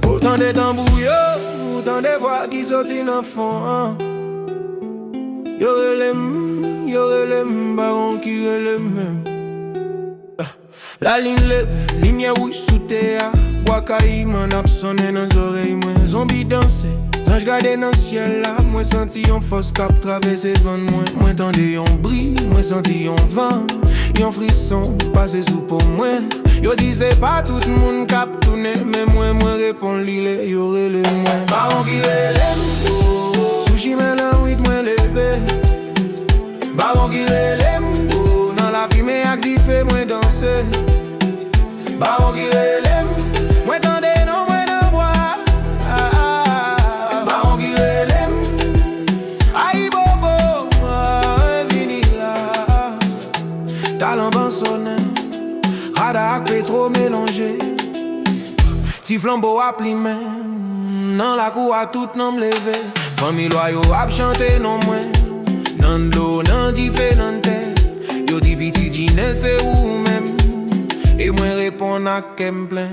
Autant de tambouilles, autant de voix qui sortent dans fond. Yorelem, baron qui relève. La ligne lève, lumière rouge sous terre. Bois caï, m'en absonné dans les oreilles. Moi, zombie danser, ange gardé dans le ciel là. Moi, senti un fausse cap traverser devant moi. Moi, tendé un bruit, moi, senti un vent. Yon frisson, passé sous pour moi. Yo disait pas tout le monde cap tourner. Mais moi, réponds l'île, yorelem moi. Baron qui relève, sushi, mais là, oui, moi, levé. Baron qui relève, dans la fumée active, moi, danser. Baron qui relève, moi tendez non, moi de bois. Baron qui relève, aïe bobo, vini là. Talent ban sonné, rada ak pétro mélangé. Ti flambeau a pli men, dans la cour a tout nom levé. Famille loyo a chanté non moins, nan l'eau, nan di fait nan terre. Yo di piti dîner c'est où même. Et moi réponds à qu'elle plein.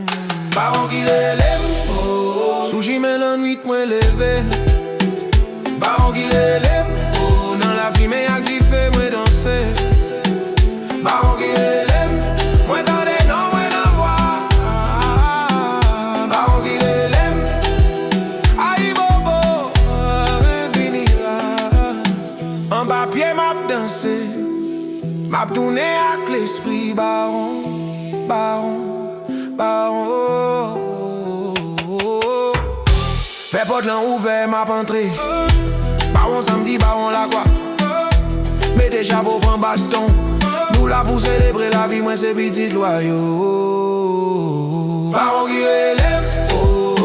Baron qui relève, sushi mais la nuit moi levé. Baron qui relève, dans la fumée active moi danser. Baron qui relève, moi tendez non moi dans bois. Baron qui relève, aïe bobo, vini là. En bas pied m'a dansé, m'a tourné avec l'esprit baron. Baron, fais porte l'en ouvert, m'a entré. Baron samedi, baron la quoi. Mettez chapeau, prends baston. Nous la pour célébrer la vie, moi c'est petit loyau. Baron qui relève,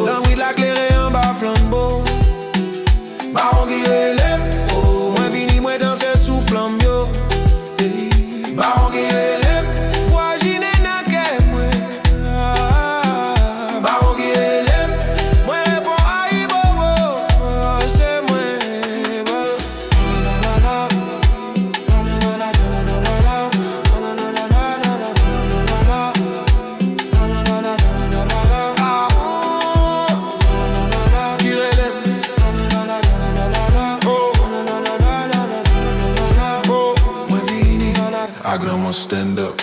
l'envie de la clairer en bas flambeau. Baron qui relève, moi vini, moi danser sous flambeau. Baron qui relève. I got my stand up.